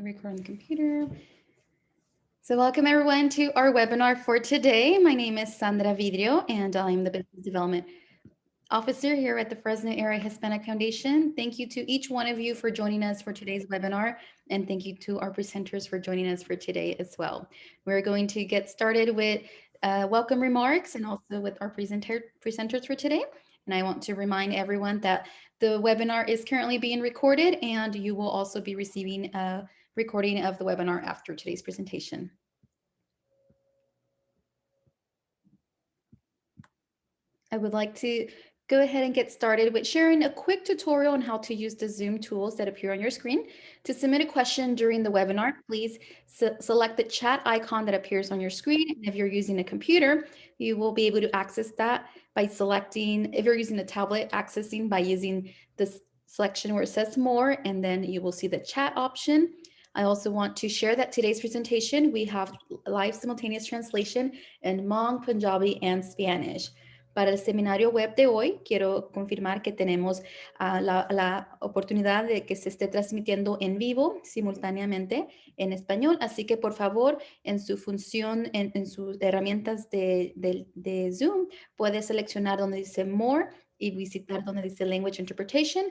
Record on the computer. So welcome everyone to our webinar for today. My name is Sandra Vidrio and I'm the Business Development Officer here at the Fresno Area Hispanic Foundation. Thank you to each one of you for joining us for today's webinar, and thank you to our presenters for joining us for today as well. We're going to get started with welcome remarks and also with our presenters for today. And I want to remind everyone that the webinar is currently being recorded and you will also be receiving a recording of the webinar after today's presentation. I would like to go ahead and get started with sharing a quick tutorial on how to use the Zoom tools that appear on your screen. To submit a question during the webinar, please select the chat icon that appears on your screen. And if you're using a computer, you will be able to access that by selecting, if you're using a tablet, accessing by using this selection where it says more, and then you will see the chat option. I also want to share that today's presentation, we have live simultaneous translation in Hmong, Punjabi, and Spanish. Para el seminario web de hoy, quiero confirmar que tenemos la oportunidad de que se esté transmitiendo en vivo simultáneamente en español, así que por favor, en su función, en sus herramientas de Zoom, puede seleccionar donde dice More y visitar donde dice Language Interpretation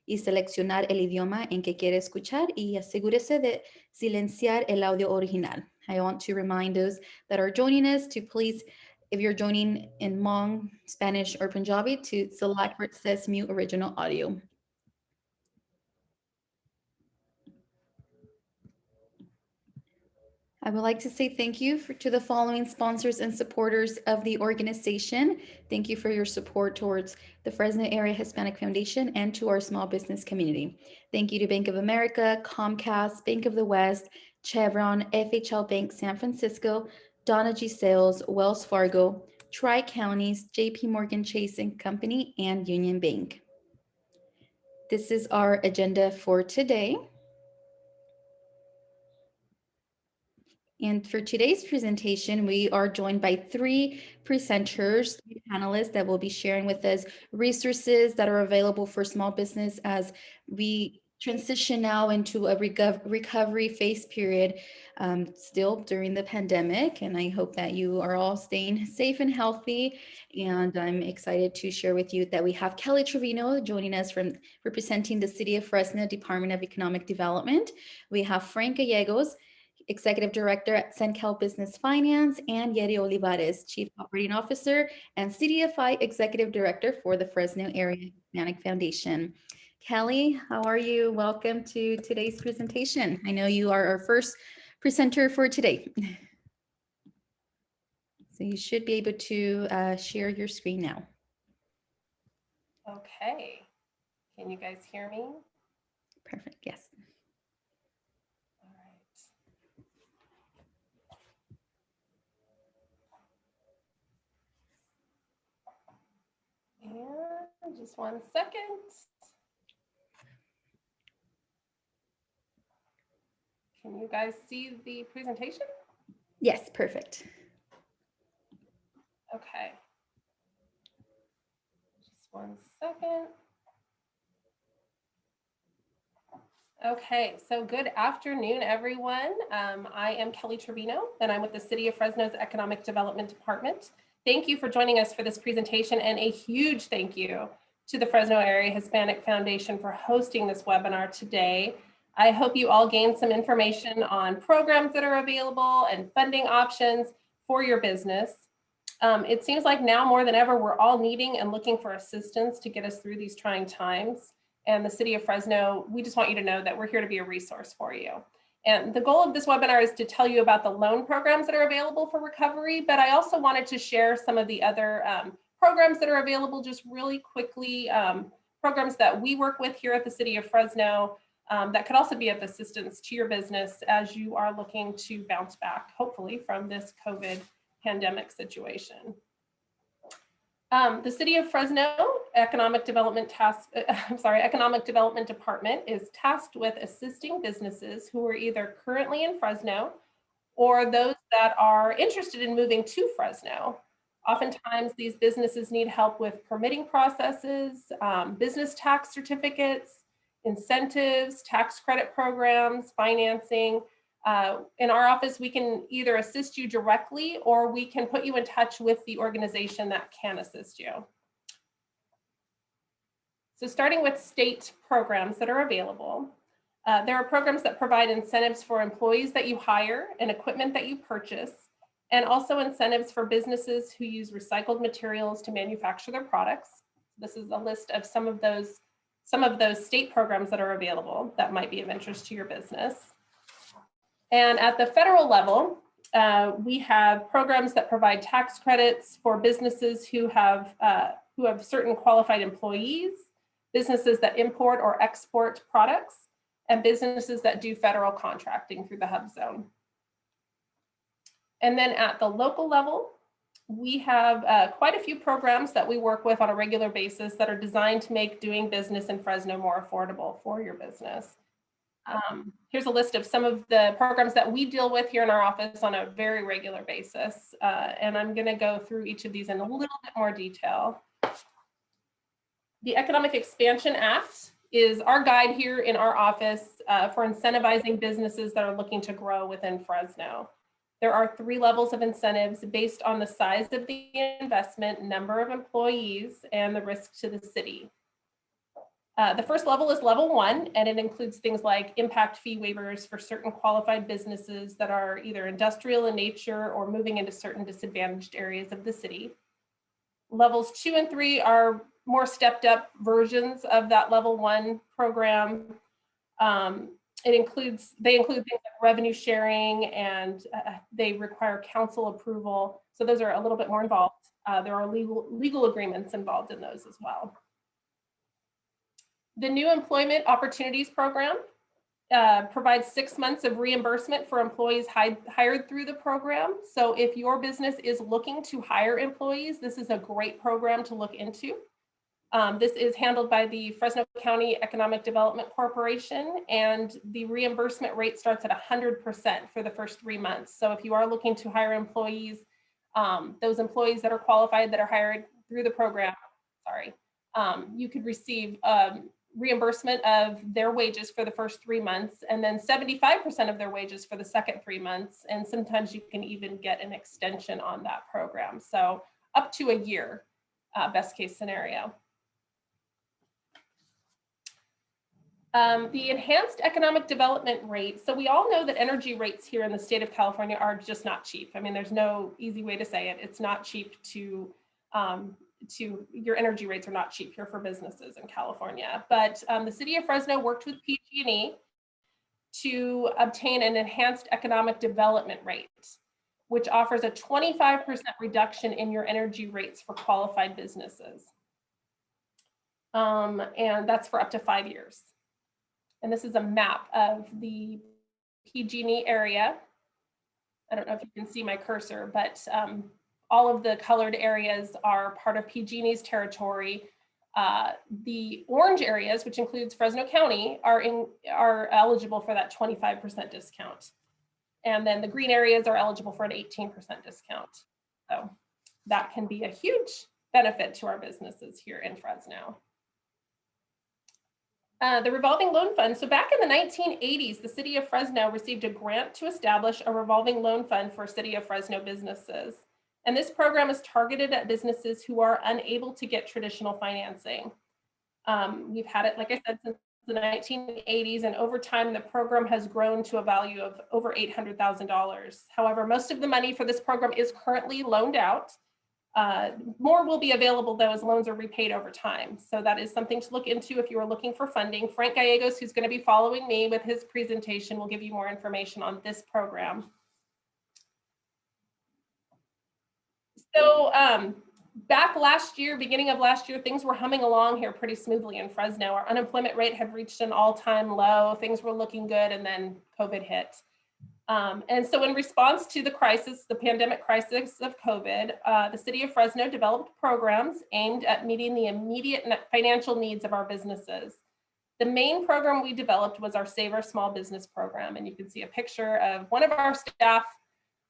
y seleccionar el idioma en que quiere escuchar y asegúrese de silenciar el audio original. I want to remind those that are joining us to please, if you're joining in Hmong, Spanish, or Punjabi, to select where it says mute original audio. I would like to say thank you to the following sponsors and supporters of the organization. Thank you for your support towards the Fresno Area Hispanic Foundation and to our small business community. Thank you to Bank of America, Comcast, Bank of the West, Chevron, FHL Bank San Francisco, Donna G. Sales, Wells Fargo, Tri-Counties, JP Morgan Chase & Company, and Union Bank. This is our agenda for today. And for today's presentation, we are joined by three presenters, three panelists that will be sharing with us resources that are available for small business as we transition now into a recovery phase period still during the pandemic. And I hope that you are all staying safe and healthy. And I'm excited to share with you that we have Kelly Trevino joining us from representing the City of Fresno Department of Economic Development. We have Frank Gallegos, Executive Director at Sencal Business Finance, and Yeri Olivares, Chief Operating Officer and CDFI Executive Director for the Fresno Area Hispanic Foundation. Kelly, how are you? Welcome to today's presentation. I know you are our first presenter for today. So you should be able to share your screen now. Okay. Can you guys hear me? Perfect, yes. And just 1 second. Can you guys see the presentation? Yes, perfect. Okay. Just 1 second. Okay, so good afternoon, everyone. I am Kelly Trevino, and I'm with the City of Fresno's Economic Development Department. Thank you for joining us for this presentation, and a huge thank you to the Fresno Area Hispanic Foundation for hosting this webinar today. I hope you all gained some information on programs that are available and funding options for your business. It seems like now more than ever, we're all needing and looking for assistance to get us through these trying times. And the City of Fresno, we just want you to know that we're here to be a resource for you. And the goal of this webinar is to tell you about the loan programs that are available for recovery, but I also wanted to share some of the other programs that are available just really quickly, programs that we work with here at the City of Fresno that could also be of assistance to your business as you are looking to bounce back, hopefully, from this COVID pandemic situation. The City of Fresno Economic Development Department is tasked with assisting businesses who are either currently in Fresno or those that are interested in moving to Fresno. Oftentimes, these businesses need help with permitting processes, business tax certificates, incentives, tax credit programs, financing. In our office, we can either assist you directly or we can put you in touch with the organization that can assist you. So starting with state programs that are available, there are programs that provide incentives for employees that you hire and equipment that you purchase, and also incentives for businesses who use recycled materials to manufacture their products. This is a list of some of those state programs that are available that might be of interest to your business. And at the federal level, we have programs that provide tax credits for businesses who have certain qualified employees, businesses that import or export products, and businesses that do federal contracting through the HUB zone. And then at the local level, we have quite a few programs that we work with on a regular basis that are designed to make doing business in Fresno more affordable for your business. Here's a list of some of the programs that we deal with here in our office on a very regular basis. And I'm going to go through each of these in a little bit more detail. The Economic Expansion Act is our guide here in our office for incentivizing businesses that are looking to grow within Fresno. There are 3 levels of incentives based on the size of the investment, number of employees, and the risk to the city. The first level is level 1, and it includes things like impact fee waivers for certain qualified businesses that are either industrial in nature or moving into certain disadvantaged areas of the city. Levels 2 and 3 are more stepped up versions of that level 1 program. They include things like revenue sharing, and they require council approval. So those are a little bit more involved. There are legal agreements involved in those as well. The New Employment Opportunities Program provides 6 months of reimbursement for employees hired through the program. So if your business is looking to hire employees, this is a great program to look into. This is handled by the Fresno County Economic Development Corporation, and the reimbursement rate starts at 100% for the first 3 months. So if you are looking to hire employees, those employees that are qualified that are hired through the program, you could receive reimbursement of their wages for the first 3 months, and then 75% of their wages for the second 3 months. And sometimes you can even get an extension on that program. So up to a year, best case scenario. The enhanced economic development rate. So we all know that energy rates here in the state of California are just not cheap. I mean, there's no easy way to say it. It's not cheap your energy rates are not cheap here for businesses in California. But the city of Fresno worked with PG&E to obtain an enhanced economic development rate, which offers a 25% reduction in your energy rates for qualified businesses. And that's for up to 5 years. And this is a map of the PG&E area. I don't know if you can see my cursor, but all of the colored areas are part of PG&E's territory. The orange areas, which includes Fresno County, are eligible for that 25% discount. And then the green areas are eligible for an 18% discount. So that can be a huge benefit to our businesses here in Fresno. The revolving loan fund. So back in the 1980s, the city of Fresno received a grant to establish a revolving loan fund for city of Fresno businesses. And this program is targeted at businesses who are unable to get traditional financing. We've had it, like I said, since the 1980s, and over time, the program has grown to a value of over $800,000. However, most of the money for this program is currently loaned out. More will be available though as loans are repaid over time. So that is something to look into if you are looking for funding. Frank Gallegos, who's going to be following me with his presentation, will give you more information on this program. So back last year, beginning of last year, things were humming along here pretty smoothly in Fresno. Our unemployment rate had reached an all-time low. Things were looking good, and then COVID hit. And so in response to the crisis, the pandemic crisis of COVID, the city of Fresno developed programs aimed at meeting the immediate financial needs of our businesses. The main program we developed was our Save Our Small Business program. And you can see a picture of one of our staff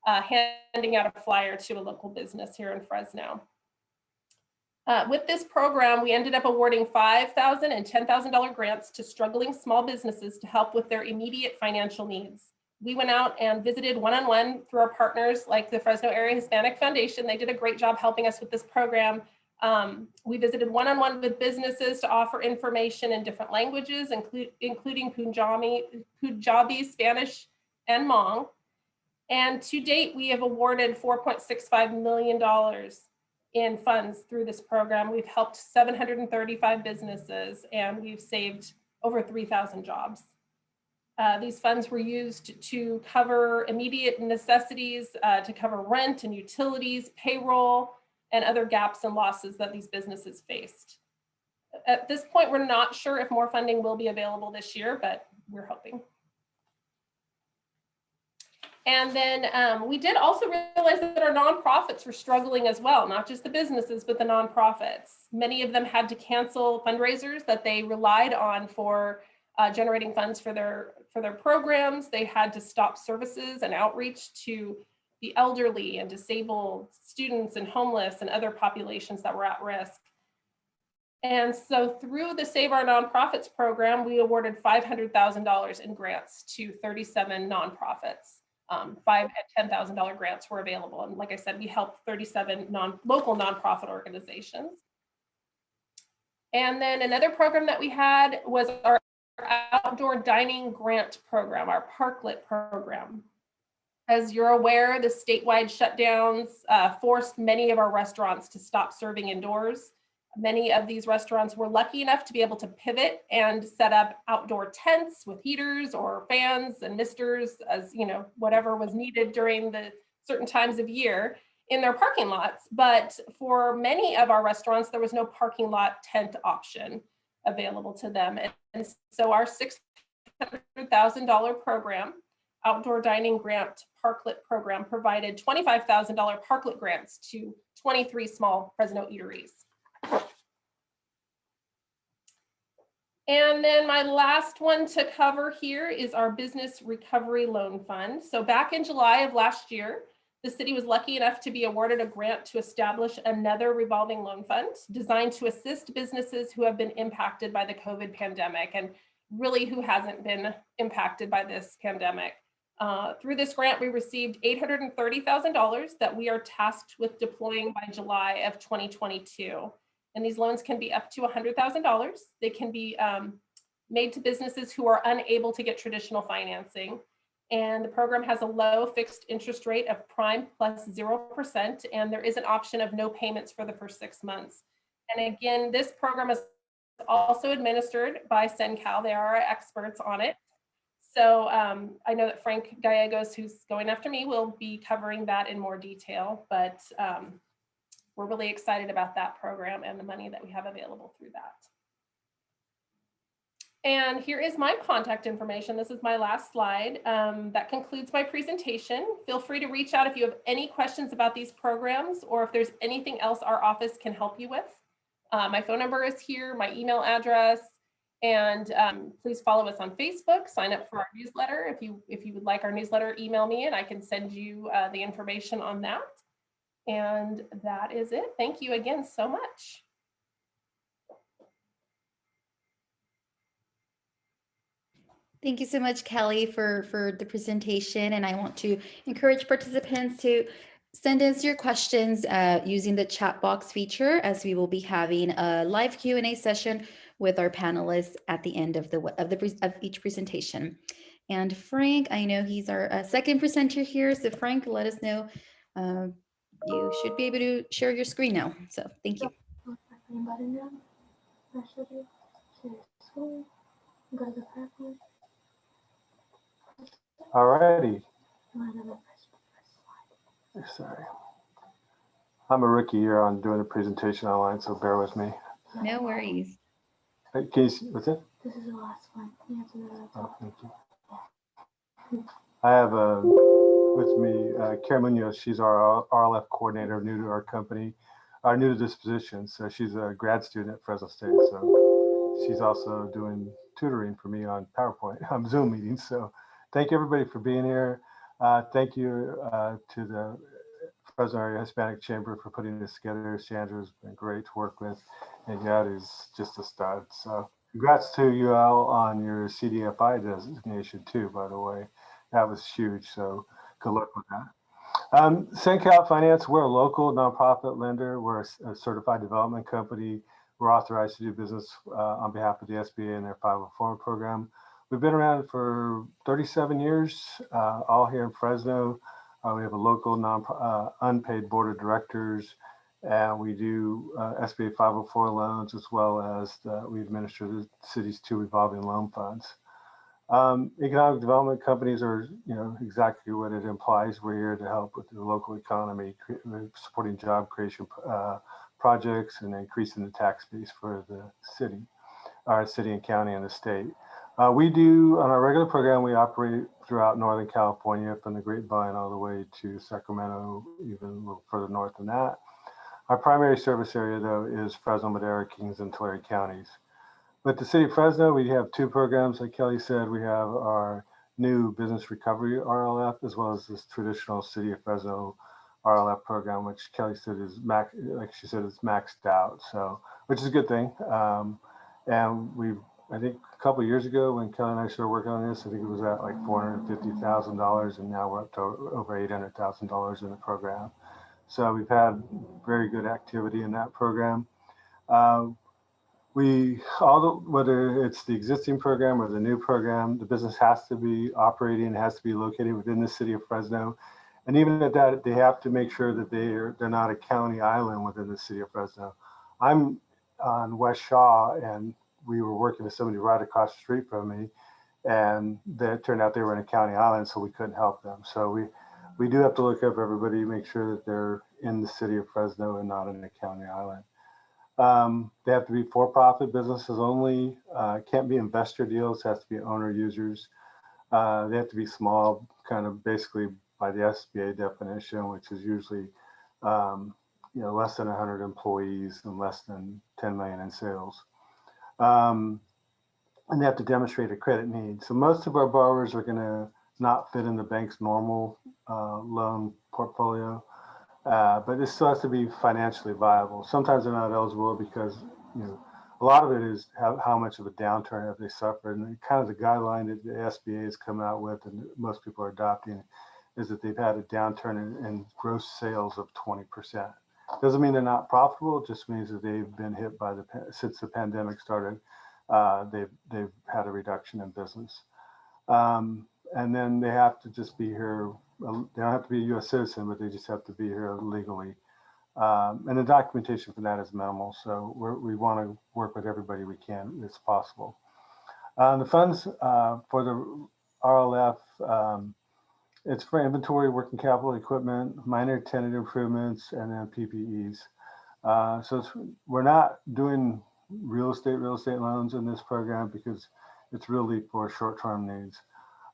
handing out a flyer to a local business here in Fresno. With this program, we ended up awarding $5,000 and $10,000 grants to struggling small businesses to help with their immediate financial needs. We went out and visited one-on-one through our partners like the Fresno Area Hispanic Foundation. They did a great job helping us with this program. We visited one-on-one with businesses to offer information in different languages, including Punjabi, Spanish, and Hmong. And to date, we have awarded $4.65 million in funds through this program. We've helped 735 businesses, and we've saved over 3,000 jobs. These funds were used to cover immediate necessities, to cover rent and utilities, payroll, and other gaps and losses that these businesses faced. At this point, we're not sure if more funding will be available this year, but we're hoping. And then we did also realize that our nonprofits were struggling as well, not just the businesses, but the nonprofits. Many of them had to cancel fundraisers that they relied on for generating funds for their programs. They had to stop services and outreach to the elderly and disabled, students and homeless and other populations that were at risk. And so through the Save Our Nonprofits program, we awarded $500,000 in grants to 37 nonprofits. $5,000 and $10,000 grants were available. And like I said, we helped 37 local nonprofit organizations. And then another program that we had was our outdoor dining grant program, our Parklet program. As you're aware, the statewide shutdowns forced many of our restaurants to stop serving indoors. Many of these restaurants were lucky enough to be able to pivot and set up outdoor tents with heaters or fans and misters, as you know, whatever was needed during the certain times of year in their parking lots. But for many of our restaurants, there was no parking lot tent option available to them. And so our $600,000 program, Outdoor Dining Grant Parklet program, provided $25,000 Parklet grants to 23 small Fresno eateries. And then my last one to cover here is our Business Recovery Loan Fund. So back in July of last year, the city was lucky enough to be awarded a grant to establish another revolving loan fund designed to assist businesses who have been impacted by the COVID pandemic, and really who hasn't been impacted by this pandemic. Through this grant, we received $830,000 that we are tasked with deploying by July of 2022. And these loans can be up to $100,000. They can be made to businesses who are unable to get traditional financing. And the program has a low fixed interest rate of prime plus 0%. And there is an option of no payments for the first 6 months. And again, this program is also administered by CENCAL. They are our experts on it. So I know that Frank Gallegos, who's going after me, will be covering that in more detail, but we're really excited about that program and the money that we have available through that. And here is my contact information. This is my last slide. That concludes my presentation. Feel free to reach out if you have any questions about these programs or if there's anything else our office can help you with. My phone number is here, my email address, and please follow us on Facebook, sign up for our newsletter. If you would like our newsletter, email me and I can send you the information on that. And that is it. Thank you again so much. Thank you so much, Kelly, for the presentation. And I want to encourage participants to send us your questions using the chat box feature, as we will be having a live Q&A session with our panelists at the end of each presentation. And Frank, I know he's our second presenter here. So Frank, let us know. You should be able to share your screen now. So thank you. All righty. Sorry. I'm a rookie here on doing a presentation online, so bear with me. No worries. Can you see, what's it? This is the last one. Oh, thank you. I have with me Karen Munoz. She's our RLF coordinator, new to our company, new to this position. So she's a grad student at Fresno State. So she's also doing tutoring for me on PowerPoint, Zoom meetings. So thank you everybody for being here. Thank you to the Fresno Area Hispanic Chamber for putting this together. Sandra's been great to work with, and Yad is just a stud. So congrats to you all on your CDFI designation too, by the way. That was huge, so good luck with that. SenCal Finance, we're a local nonprofit lender. We're a certified development company. We're authorized to do business on behalf of the SBA and their 504 program. We've been around for 37 years, all here in Fresno. We have a local unpaid board of directors, and we do SBA 504 loans, as well as we administer the city's 2 revolving loan funds. Economic development companies are, exactly what it implies. We're here to help with the local economy, supporting job creation projects and increasing the tax base for the city, our city and county and the state. We do, on our regular program, we operate throughout Northern California, from the Grapevine all the way to Sacramento, even a little further north than that. Our primary service area, though, is Fresno, Madera, Kings, and Tulare counties. With the city of Fresno, we have 2 programs. Like Kelly said, we have our new business recovery RLF, as well as this traditional city of Fresno RLF program, which Kelly said is is maxed out. So, which is a good thing. And I think a couple of years ago when Kelly and I started working on this, I think it was at like $450,000, and now we're up to over $800,000 in the program. So we've had very good activity in that program. Whether it's the existing program or the new program, the business has to be operating, has to be located within the city of Fresno. And even at that, they have to make sure that they're not a county island within the city of Fresno. I'm on West Shaw, and we were working with somebody right across the street from me, and it turned out they were in a county island, so we couldn't help them. So we do have to look up everybody, make sure that they're in the city of Fresno and not in a county island. They have to be for-profit businesses only. Can't be investor deals. Has to be owner users. They have to be small, kind of basically by the SBA definition, which is usually less than 100 employees and less than 10 million in sales. And they have to demonstrate a credit need. So most of our borrowers are going to not fit in the bank's normal loan portfolio. But it still has to be financially viable. Sometimes they're not eligible because, a lot of it is how much of a downturn have they suffered. And kind of the guideline that the SBA has come out with, and most people are adopting, is that they've had a downturn in gross sales of 20%. Doesn't mean they're not profitable. It just means that they've been hit since the pandemic started. They've had a reduction in business. And then they have to just be here. They don't have to be a U.S. citizen, but they just have to be here legally. And the documentation for that is minimal. So we want to work with everybody we can as possible. The funds for the RLF, it's for inventory, working capital, equipment, minor tenant improvements, and then PPEs. So we're not doing real estate loans in this program because it's really for short-term needs.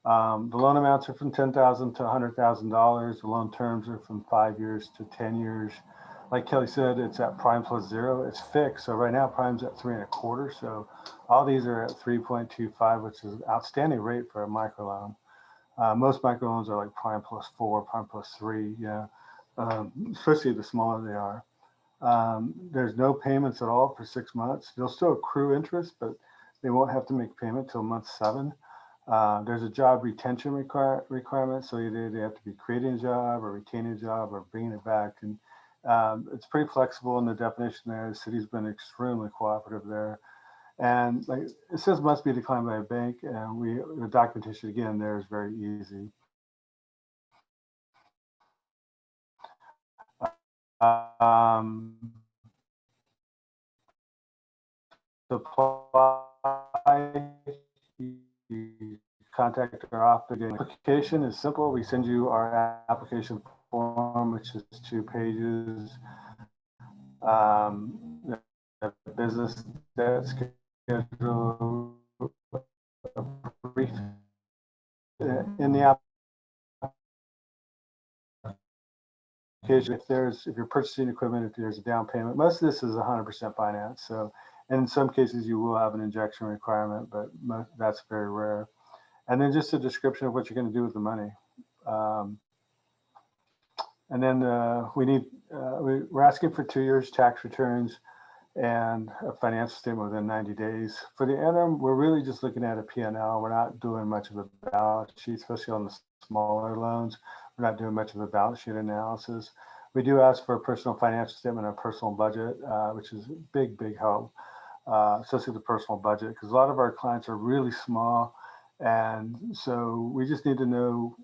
The loan amounts are from $10,000 to $100,000. The loan terms are from 5 years to 10 years. Like Kelly said, it's at prime plus 0. It's fixed. So right now prime's at 3.25. So all these are at 3.25, which is an outstanding rate for a microloan. Most microloans are like prime plus 4, prime plus 3. Especially the smaller they are. There's no payments at all for 6 months. They'll still accrue interest, but they won't have to make payment till month 7. There's a job retention requirement, so either they have to be creating a job or retaining a job or bringing it back. And it's pretty flexible in the definition there. The city's been extremely cooperative there. And like it says must be declined by a bank, and the documentation again there is very easy. Contact our office. The application is simple. We send you our application form, which is 2 pages. The business debt schedule, a brief in the application. If you're purchasing equipment, if there's a down payment, most of this is 100% finance. So, and in some cases you will have an injection requirement, but that's very rare. And then just a description of what you're going to do with the money. And then we're asking for 2 years tax returns and a financial statement within 90 days. For the interim, we're really just looking at a P&L. We're not doing much of a balance sheet, especially on the smaller loans. We're not doing much of a balance sheet analysis. We do ask for a personal financial statement and a personal budget, which is a big, big help, especially the personal budget, because a lot of our clients are really small. And so we just need to know,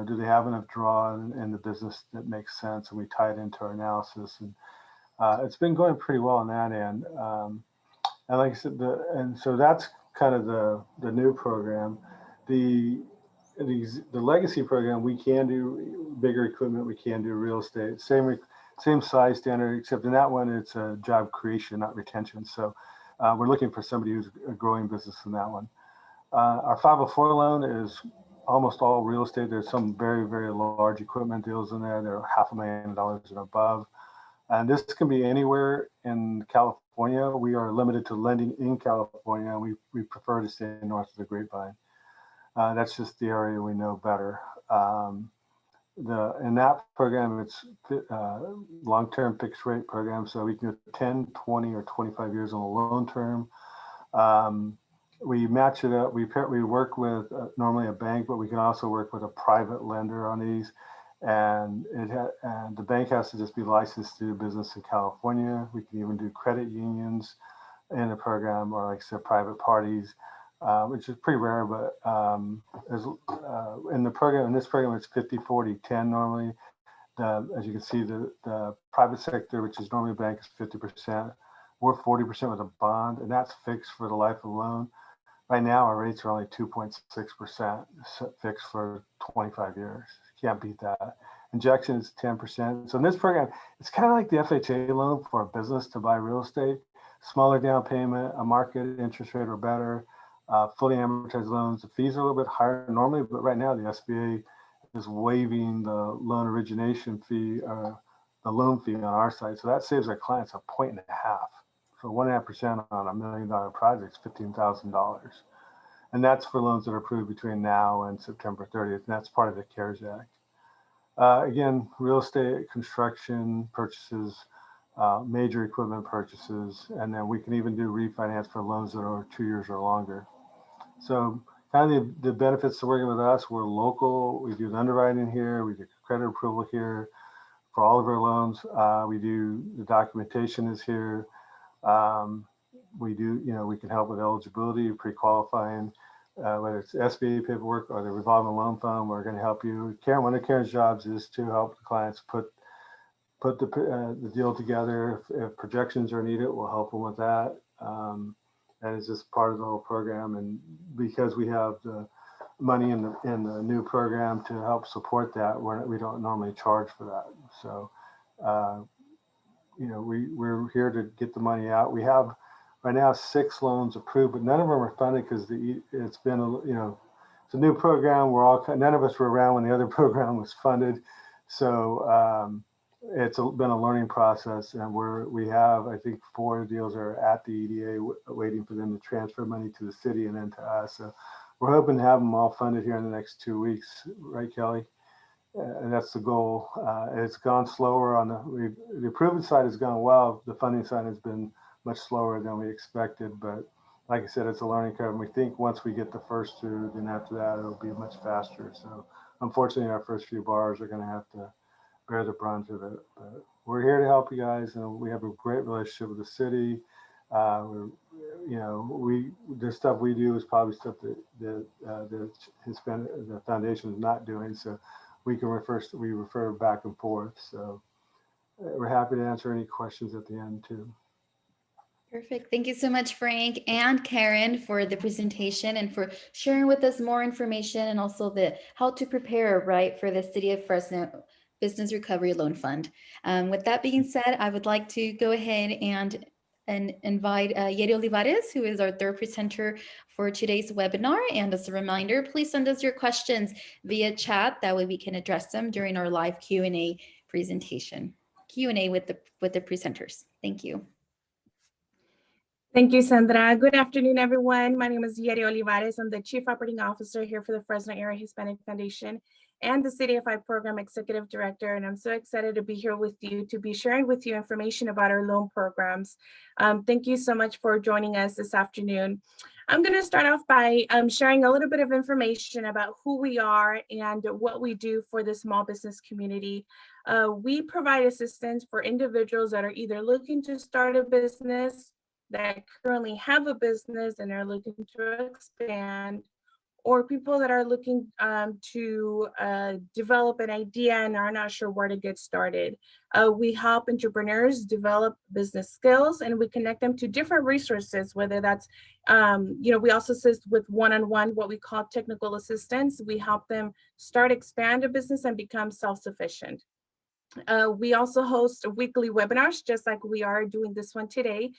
do they have enough draw in the business that makes sense? And we tie it into our analysis. And it's been going pretty well on that end. And like I said, so that's kind of the new program. The legacy program, we can do bigger equipment, we can do real estate, same size standard, except in that one, it's a job creation, not retention. So we're looking for somebody who's a growing business in that one. Our 504 loan is almost all real estate. There's some very, very large equipment deals in there. They're $500,000 and above. And this can be anywhere in California. We are limited to lending in California. We prefer to stay north of the Grapevine. That's just the area we know better. In that program, it's long-term fixed rate program. So we can go 10, 20, or 25 years on a loan term. We match it up. We work with normally a bank, but we can also work with a private lender on these. And the bank has to just be licensed to do business in California. We can even do credit unions in the program, or like I said, private parties, which is pretty rare. But in this program, it's 50, 40, 10 normally. As you can see, the private sector, which is normally a bank, is 50%. We're 40% with a bond, and that's fixed for the life of the loan. Right now, our rates are only 2.6% fixed for 25 years. Can't beat that. Injection is 10%. So in this program, it's kind of like the FHA loan for a business to buy real estate. Smaller down payment, a market interest rate or better, fully amortized loans. The fees are a little bit higher normally, but right now the SBA is waiving the loan origination fee, the loan fee on our side. So that saves our clients 1.5 points. So 1.5% on $1 million project is $15,000. And that's for loans that are approved between now and September 30th. And that's part of the CARES Act. Again, real estate, construction purchases, major equipment purchases, and then we can even do refinance for loans that are 2 years or longer. So kind of the benefits of working with us, we're local, we do the underwriting here, we do credit approval here for all of our loans. We do the documentation is here. We can help with eligibility, pre-qualifying, whether it's SBA paperwork or the revolving loan fund. We're going to help you. Karen, one of Karen's jobs is to help the clients put the deal together. If projections are needed, we'll help them with that. That is just part of the whole program. And because we have the money in the new program to help support that, we don't normally charge for that. So, we're here to get the money out. We have right now 6 loans approved, but none of them are funded because it's been it's a new program. None of us were around when the other program was funded, so it's been a learning process. And we have, I think, 4 deals are at the EDA waiting for them to transfer money to the city and then to us. So we're hoping to have them all funded here in the next 2 weeks, right, Kelly? And that's the goal. It's gone slower on the approved side has gone well. The funding side has been much slower than we expected, but like I said, it's a learning curve. And we think once we get the first 2, then after that, it'll be much faster. So unfortunately, our first few borrowers are going to have to bear the brunt of it. But we're here to help you guys, and we have a great relationship with the city. The stuff we do is probably stuff that the foundation is not doing. So we refer back and forth. So we're happy to answer any questions at the end too. Perfect. Thank you so much, Frank and Karen, for the presentation and for sharing with us more information, and also how to prepare, right, for the City of Fresno Business Recovery Loan Fund. With that being said, I would like to go ahead and invite Yeri Olivares, who is our 3rd presenter for today's webinar. And as a reminder, please send us your questions via chat. That way we can address them during our live Q&A presentation. Q&A with the presenters. Thank you. Thank you, Sandra. Good afternoon, everyone. My name is Yeri Olivares. I'm the Chief Operating Officer here for the Fresno Area Hispanic Foundation. and the CDFI Program Executive Director, and I'm so excited to be here with you to be sharing with you information about our loan programs. Thank you so much for joining us this afternoon. I'm going to start off by sharing a little bit of information about who we are and what we do for the small business community. We provide assistance for individuals that are either looking to start a business, that currently have a business and are looking to expand, or people that are looking to develop an idea and are not sure where to get started. We help entrepreneurs develop business skills, and we connect them to different resources, whether that's, we also assist with one-on-one, what we call technical assistance. We help them start, expand a business, and become self-sufficient. We also host weekly webinars, just like we are doing this one today.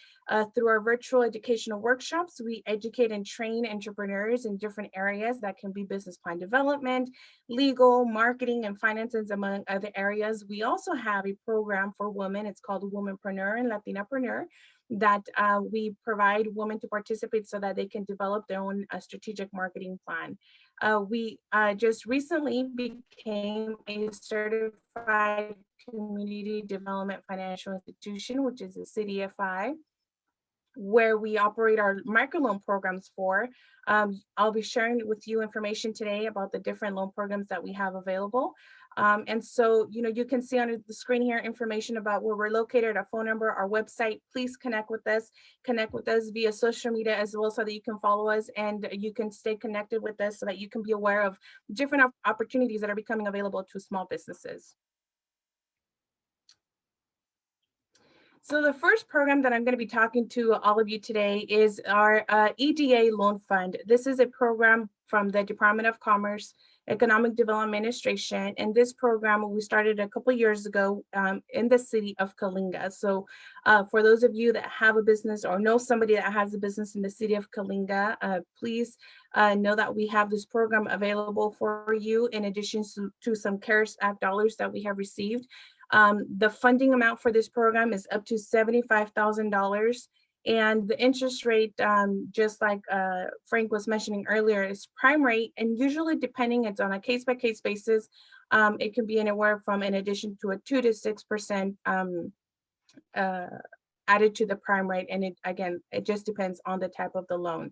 Through our virtual educational workshops, we educate and train entrepreneurs in different areas that can be business plan development, legal, marketing, and finances, among other areas. We also have a program for women. It's called Womanpreneur and Latinapreneur, that we provide women to participate so that they can develop their own strategic marketing plan. We just recently became a certified community development financial institution, which is a CDFI, where we operate our microloan programs for. I'll be sharing with you information today about the different loan programs that we have available. And so, you can see on the screen here information about where we're located, our phone number, our website. Please connect with us via social media as well, so that you can follow us and you can stay connected with us so that you can be aware of different opportunities that are becoming available to small businesses. So the first program that I'm going to be talking to all of you today is our EDA Loan Fund. This is a program from the Department of Commerce, Economic Development Administration, and this program we started a couple years ago in the city of Coalinga. So for those of you that have a business or know somebody that has a business in the city of Coalinga, please know that we have this program available for you, in addition to some CARES Act dollars that we have received. The funding amount for this program is up to $75,000. And the interest rate, just like Frank was mentioning earlier, is prime rate. And usually, depending, it's on a case-by-case basis. It can be anywhere from, in addition to a 2 to 6% added to the prime rate. And it just depends on the type of the loan.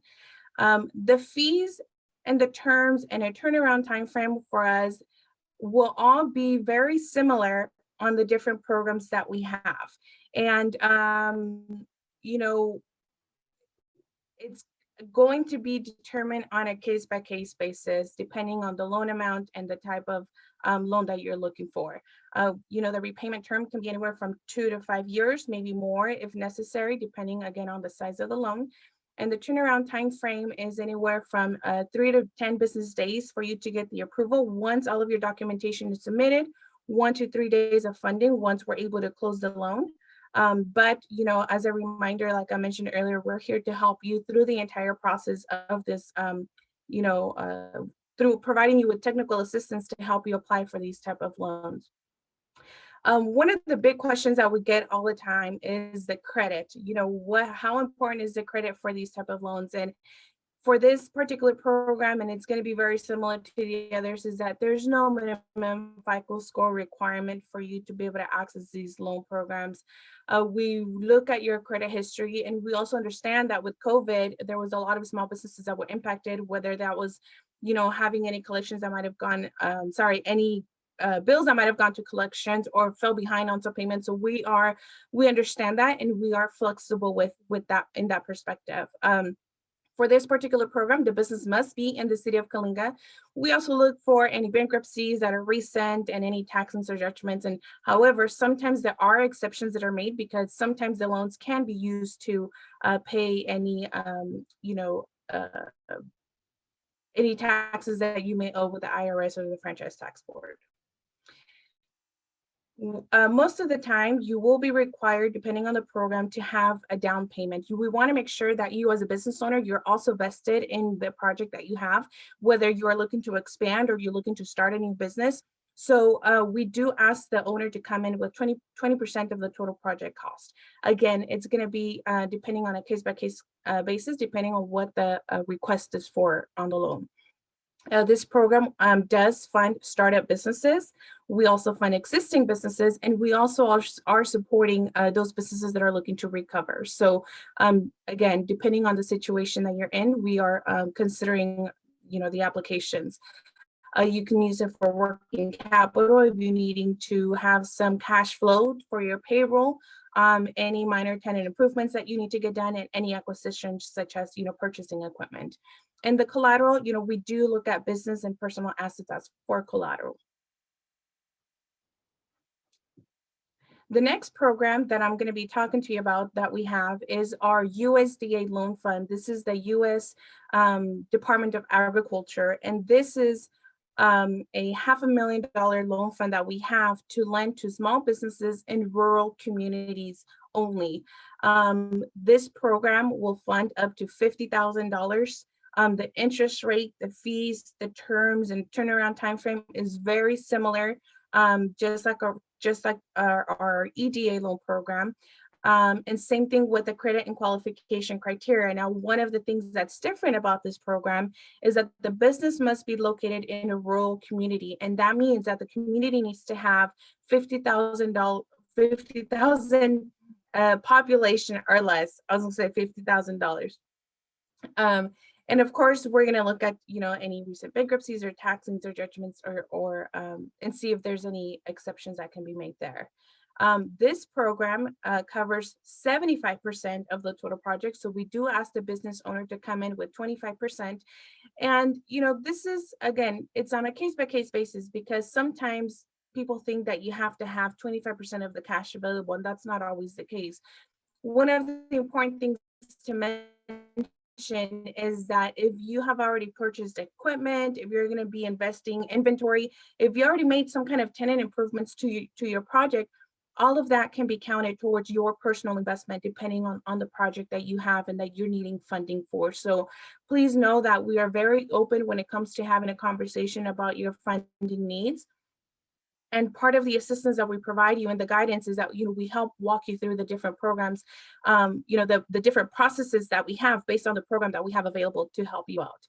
The fees and the terms and a turnaround time frame for us will all be very similar on the different programs that we have. And it's going to be determined on a case-by-case basis, depending on the loan amount and the type of loan that you're looking for. The repayment term can be anywhere from 2 to 5 years, maybe more if necessary, depending again on the size of the loan. And the turnaround time frame is anywhere from 3 to 10 business days for you to get the approval once all of your documentation is submitted, 1 to 3 days of funding once we're able to close the loan. But as a reminder, like I mentioned earlier, we're here to help you through the entire process of this, through providing you with technical assistance to help you apply for these type of loans. One of the big questions that we get all the time is the credit. How important is the credit for these type of loans? And for this particular program, and it's going to be very similar to the others, is that there's no minimum FICO score requirement for you to be able to access these loan programs. We look at your credit history, and we also understand that with COVID, there was a lot of small businesses that were impacted, whether that was, having any collections that might have gone, any bills that might have gone to collections or fell behind on some payments. So we understand that, and we are flexible with that in that perspective. For this particular program, the business must be in the city of Coalinga. We also look for any bankruptcies that are recent and any tax and surcharge judgments. And however, sometimes there are exceptions that are made, because sometimes the loans can be used to pay any, any taxes that you may owe with the IRS or the Franchise Tax Board. Most of the time, you will be required, depending on the program, to have a down payment. We want to make sure that you, as a business owner, you're also vested in the project that you have, whether you are looking to expand or you're looking to start a new business. So we do ask the owner to come in with 20% of the total project cost. Again, it's going to be depending on a case-by-case basis, depending on what the request is for on the loan. This program does fund startup businesses. We also fund existing businesses, and we also are supporting those businesses that are looking to recover. So again, depending on the situation that you're in, we are considering, the applications. You can use it for working capital if you're needing to have some cash flow for your payroll, any minor tenant improvements that you need to get done, and any acquisitions such as, purchasing equipment. And the collateral, we do look at business and personal assets as for collateral. The next program that I'm going to be talking to you about that we have is our USDA loan fund. This is the U.S. Department of Agriculture, and this is a $500,000 loan fund that we have to lend to small businesses in rural communities only. This program will fund up to $50,000. The interest rate, the fees, the terms, and turnaround time frame is very similar, just like our EDA loan program. And same thing with the credit and qualification criteria. Now, one of the things that's different about this program is that the business must be located in a rural community. And that means that the community needs to have 50,000 population or less. I was gonna say $50,000. And of course, we're going to look at, any recent bankruptcies or tax liens or judgments or and see if there's any exceptions that can be made there. This program covers 75% of the total project. So we do ask the business owner to come in with 25%. And, this is, again, it's on a case-by-case basis, because sometimes people think that you have to have 25% of the cash available, and that's not always the case. One of the important things to mention is that if you have already purchased equipment, if you're going to be investing inventory, if you already made some kind of tenant improvements to your project, all of that can be counted towards your personal investment, depending on the project that you have and that you're needing funding for. So please know that we are very open when it comes to having a conversation about your funding needs. And part of the assistance that we provide you and the guidance is that, we help walk you through the different programs, the different processes that we have based on the program that we have available to help you out.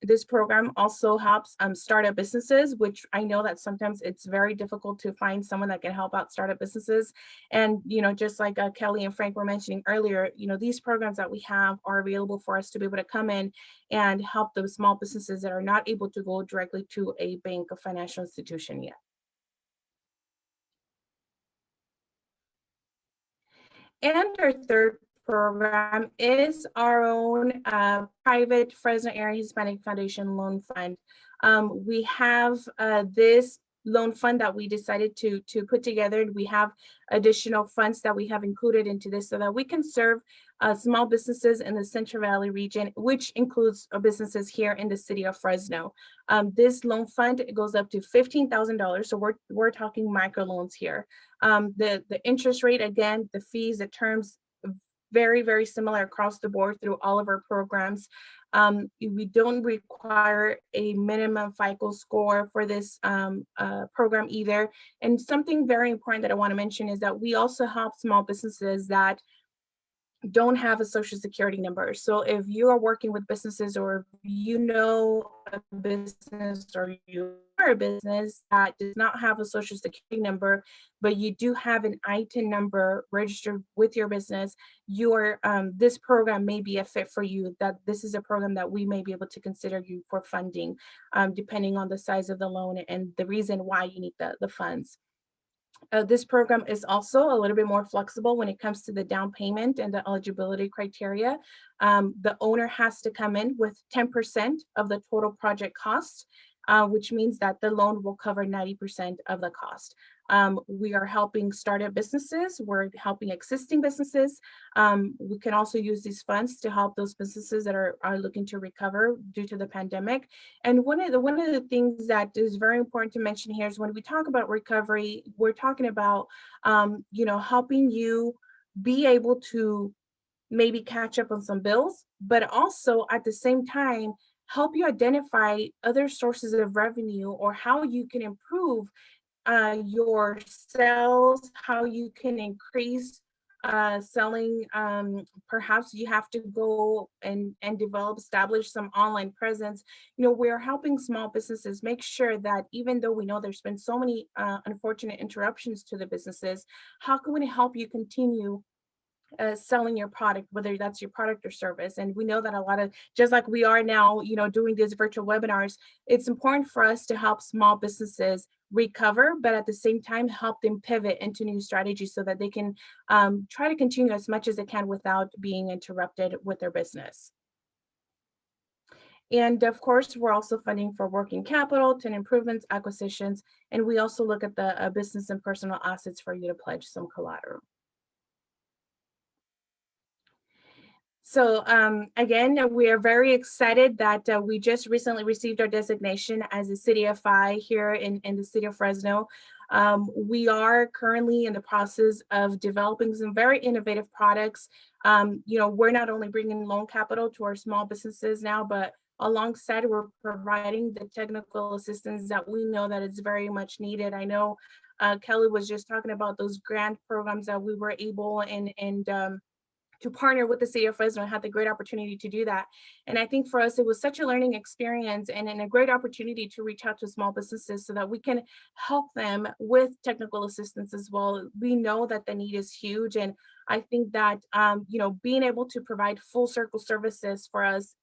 This program also helps startup businesses, which I know that sometimes it's very difficult to find someone that can help out startup businesses. And, just like Kelly and Frank were mentioning earlier, these programs that we have are available for us to be able to come in and help those small businesses that are not able to go directly to a bank or financial institution yet. And our third program is our own private Fresno Area Hispanic Foundation Loan Fund. We have this loan fund that we decided to put together. We have additional funds that we have included into this so that we can serve small businesses in the Central Valley region, which includes businesses here in the city of Fresno. This loan fund goes up to $15,000. So we're talking microloans here. The interest rate, again, the fees, the terms, very, very similar across the board through all of our programs. We don't require a minimum FICO score for this program either. And something very important that I want to mention is that we also help small businesses that don't have a social security number. So if you are working with businesses, or a business, or you are a business that does not have a social security number, but you do have an ITIN number registered with your business, this program may be a fit for you. That this is a program that we may be able to consider you for funding, depending on the size of the loan and the reason why you need the funds. This program is also a little bit more flexible when it comes to the down payment and the eligibility criteria. The owner has to come in with 10% of the total project cost, which means that the loan will cover 90% of the cost. We are helping startup businesses. We're helping existing businesses. We can also use these funds to help those businesses that are looking to recover due to the pandemic. And one of the things that is very important to mention here is when we talk about recovery, we're talking about helping you be able to maybe catch up on some bills, but also at the same time help you identify other sources of revenue, or how you can improve your sales, how you can increase selling, perhaps you have to go and establish some online presence. We're helping small businesses make sure that even though we know there's been so many unfortunate interruptions to the businesses, how can we help you continue selling your product, whether that's your product or service? And we know that a lot of, just like we are now, doing these virtual webinars, it's important for us to help small businesses recover, but at the same time, help them pivot into new strategies so that they can try to continue as much as they can without being interrupted with their business. And of course, we're also funding for working capital, tenant improvements, acquisitions, and we also look at the business and personal assets for you to pledge some collateral. So again, we are very excited that we just recently received our designation as a City FI here in the city of Fresno. We are currently in the process of developing some very innovative products. We're not only bringing loan capital to our small businesses now, but alongside we're providing the technical assistance that we know that is very much needed. I know Kelly was just talking about those grant programs that we were able to partner with the city of Fresno. Had the great opportunity to do that. And I think for us, it was such a learning experience and a great opportunity to reach out to small businesses so that we can help them with technical assistance as well. We know that the need is huge. And I think that, being able to provide full circle services for us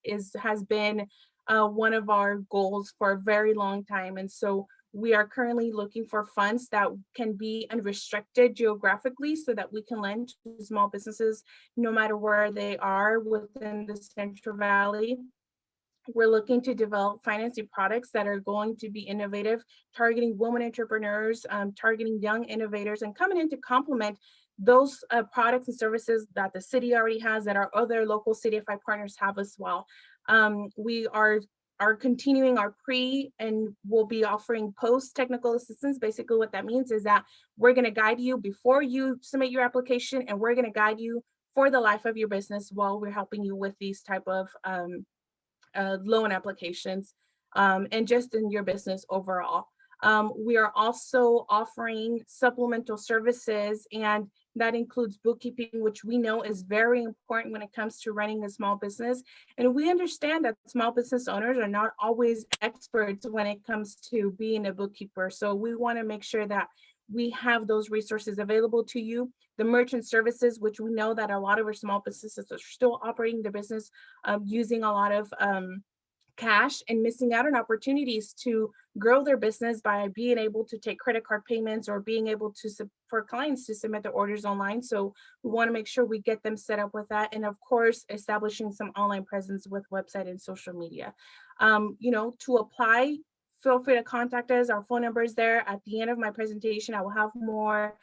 has been one of our goals for a very long time. And so we are currently looking for funds that can be unrestricted geographically so that we can lend to small businesses no matter where they are within the Central Valley. We're looking to develop financing products that are going to be innovative, targeting women entrepreneurs, targeting young innovators, and coming in to complement those products and services that the city already has, that our other local CDFI partners have as well. We are continuing our pre and we'll be offering post technical assistance. Basically what that means is that we're going to guide you before you submit your application, and we're going to guide you for the life of your business while we're helping you with these type of loan applications and just in your business overall. We are also offering supplemental services, and that includes bookkeeping, which we know is very important when it comes to running a small business. And we understand that small business owners are not always experts when it comes to being a bookkeeper. So we want to make sure that we have those resources available to you. The merchant services, which we know that a lot of our small businesses are still operating their business using a lot of cash and missing out on opportunities to grow their business by being able to take credit card payments or being able to for clients to submit their orders online. So we want to make sure we get them set up with that. And of course, establishing some online presence with website and social media. To apply, feel free to contact us. Our phone number is there. At the end of my presentation, I will have more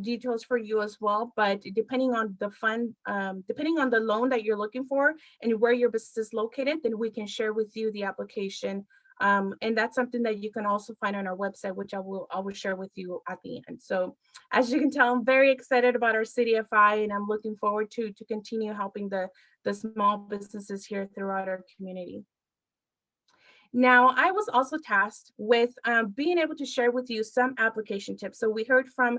details for you as well, but depending on the loan that you're looking for and where your business is located, then we can share with you the application. And that's something that you can also find on our website, which I will share with you at the end. So as you can tell, I'm very excited about our City FI, and I'm looking forward to continue helping the small businesses here throughout our community. Now, I was also tasked with being able to share with you some application tips. So we heard from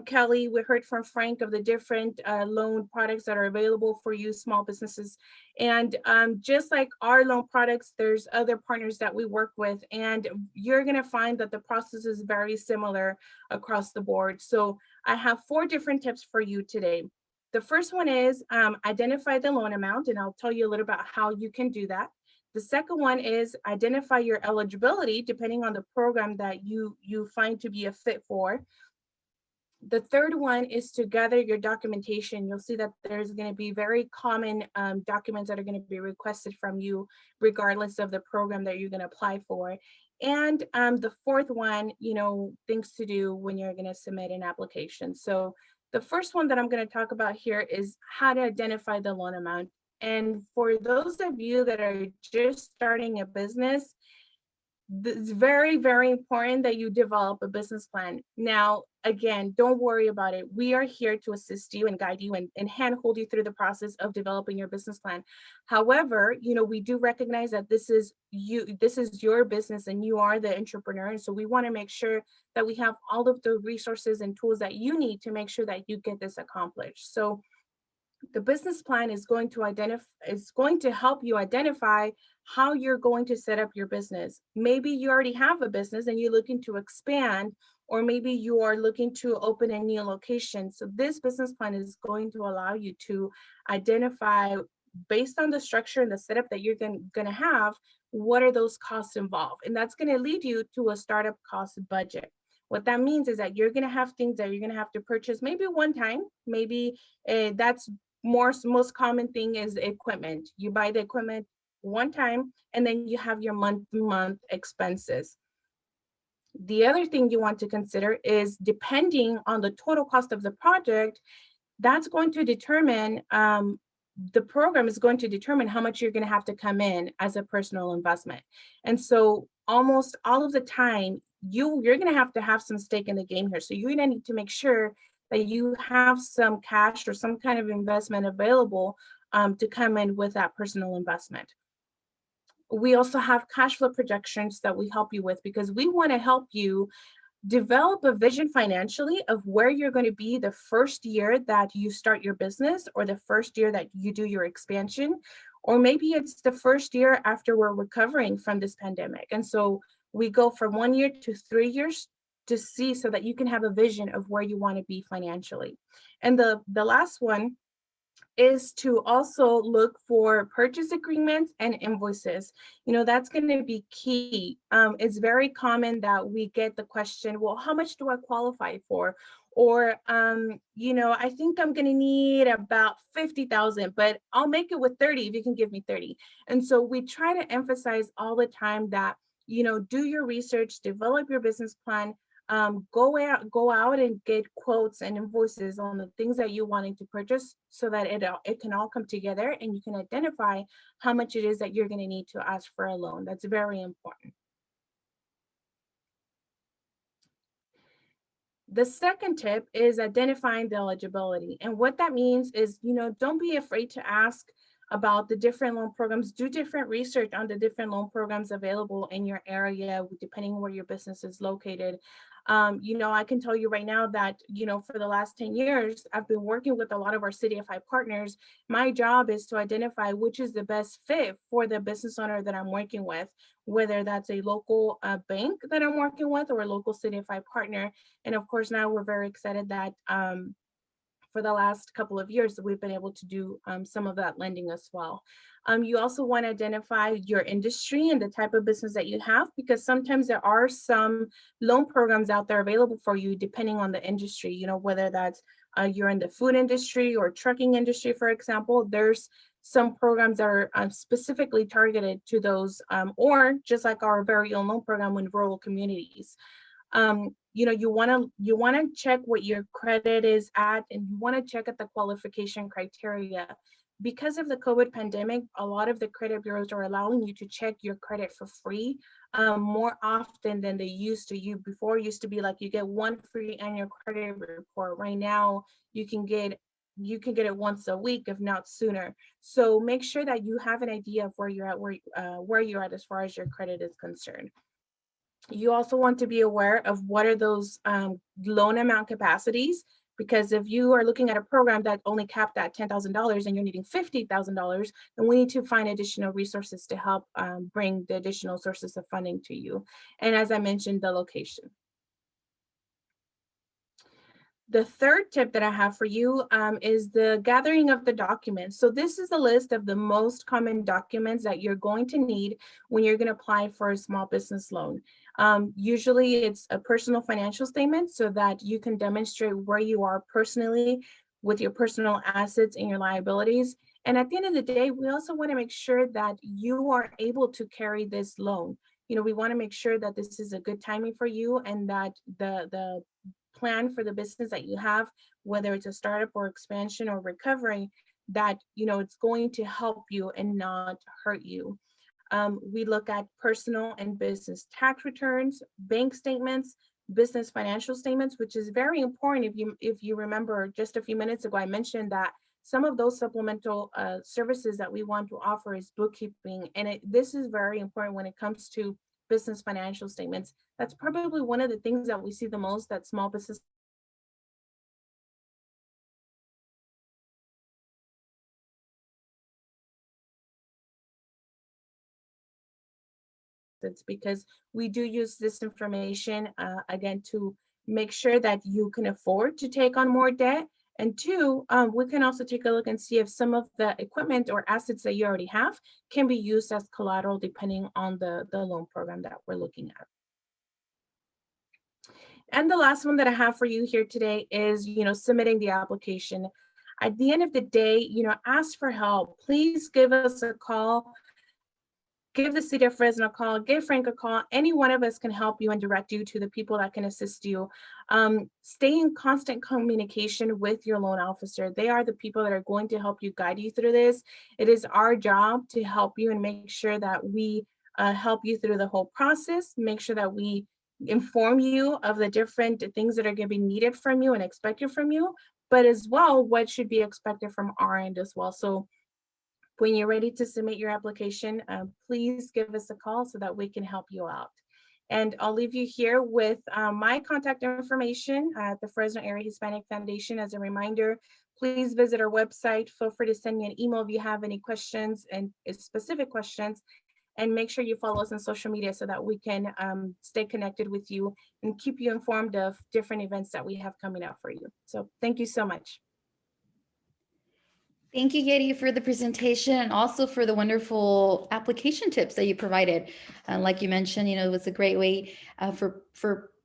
Kelly, we heard from Frank of the different loan products that are available for you small businesses. And just like our loan products, there's other partners that we work with, and you're gonna find that the process is very similar across the board. So I have 4 different tips for you today. The first one is identify the loan amount, and I'll tell you a little about how you can do that. The second one is identify your eligibility depending on the program that you find to be a fit for. The third one is to gather your documentation. You'll see that there's going to be very common documents that are going to be requested from you, regardless of the program that you're going to apply for. And the fourth one, things to do when you're going to submit an application. So the first one that I'm going to talk about here is how to identify the loan amount. And for those of you that are just starting a business, it's very, very important that you develop a business plan. Now, again, don't worry about it. We are here to assist you and guide you and handhold you through the process of developing your business plan. However, we do recognize that this is your business and you are the entrepreneur. And so we want to make sure that we have all of the resources and tools that you need to make sure that you get this accomplished. So the business plan is going to help you identify how you're going to set up your business. Maybe you already have a business and you're looking to expand, or maybe you are looking to open a new location. So this business plan is going to allow you to identify, based on the structure and the setup that you're going to have, what are those costs involved. And that's going to lead you to a startup cost budget. What that means is that you're going to have things that you're going to have to purchase maybe one time. Maybe that's most common thing is equipment. You buy the equipment one time, and then you have your month-to-month expenses. The other thing you want to consider is, depending on the total cost of the project, that's going to determine, the program is going to determine how much you're going to have to come in as a personal investment. And so almost all of the time, you're going to have some stake in the game here. So you're going to need to make sure that you have some cash or some kind of investment available to come in with that personal investment. We also have cash flow projections that we help you with, because we want to help you develop a vision financially of where you're going to be the first year that you start your business, or the first year that you do your expansion, or maybe it's the first year after we're recovering from this pandemic. And so we go from 1 year to 3 years to see, so that you can have a vision of where you want to be financially. And the last one is to also look for purchase agreements and invoices. That's going to be key. It's very common that we get the question, well, how much do I qualify for? Or, I think I'm going to need about 50,000, but I'll make it with 30 if you can give me 30. And so we try to emphasize all the time that, do your research, develop your business plan, go out and get quotes and invoices on the things that you wanting to purchase, so that it can all come together and you can identify how much it is that you're going to need to ask for a loan. That's very important. The second tip is identifying the eligibility. And what that means is, don't be afraid to ask about the different loan programs. Do different research on the different loan programs available in your area, depending on where your business is located. I can tell you right now that, for the last 10 years, I've been working with a lot of our CDFI partners. My job is to identify which is the best fit for the business owner that I'm working with, whether that's a local bank that I'm working with or a local CDFI partner. And of course, now we're very excited that for the last couple of years, we've been able to do some of that lending as well. You also want to identify your industry and the type of business that you have, because sometimes there are some loan programs out there available for you depending on the industry, whether that's you're in the food industry or trucking industry, for example. There's some programs that are specifically targeted to those, or just like our very own loan program in rural communities. You want to check what your credit is at, and you want to check at the qualification criteria. Because of the COVID pandemic, a lot of the credit bureaus are allowing you to check your credit for free more often than they used to. Before used to be like you get one free annual credit report. Right now, you can get it once a week, if not sooner. So make sure that you have an idea of where you're at, where you're at as far as your credit is concerned. You also want to be aware of what are those loan amount capacities, because if you are looking at a program that only capped at $10,000 and you're needing $50,000, then we need to find additional resources to help bring the additional sources of funding to you. And as I mentioned, the location. The third tip that I have for you is the gathering of the documents. So this is a list of the most common documents that you're going to need when you're going to apply for a small business loan. Usually it's a personal financial statement, so that you can demonstrate where you are personally with your personal assets and your liabilities. And at the end of the day, we also want to make sure that you are able to carry this loan. We want to make sure that this is a good timing for you, and that the plan for the business that you have, whether it's a startup or expansion or recovery, that it's going to help you and not hurt you. We look at personal and business tax returns, bank statements, business financial statements, which is very important. If you remember just a few minutes ago, I mentioned that some of those supplemental services that we want to offer is bookkeeping. And this is very important when it comes to business financial statements. That's probably one of the things that we see the most, that small business because we do use this information again to make sure that you can afford to take on more debt. And two, we can also take a look and see if some of the equipment or assets that you already have can be used as collateral depending on the loan program that we're looking at. And the last one that I have for you here today is, submitting the application. At the end of the day, ask for help. Please give us a call. Give the City of Fresno a call, give Frank a call. Any one of us can help you and direct you to the people that can assist you. Stay in constant communication with your loan officer. They are the people that are going to help you, guide you through this. It is our job to help you and make sure that we help you through the whole process, make sure that we inform you of the different things that are going to be needed from you and expected from you, but as well, what should be expected from our end as well. So when you're ready to submit your application, please give us a call so that we can help you out. And I'll leave you here with my contact information at the Fresno Area Hispanic Foundation. As a reminder, please visit our website. Feel free to send me an email if you have any questions and specific questions. And make sure you follow us on social media so that we can stay connected with you and keep you informed of different events that we have coming up for you. So thank you so much. Thank you, Yeti, for the presentation and also for the wonderful application tips that you provided. Like you mentioned, it was a great way for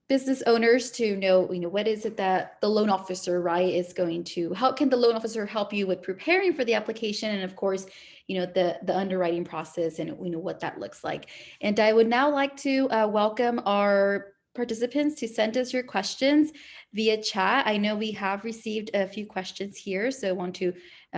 business owners to know, what is it that the loan officer, right, is going to, how can the loan officer help you with preparing for the application, and of course, the underwriting process and what that looks like. And I would now like to welcome our participants to send us your questions via chat. I know we have received a few questions here, so I want to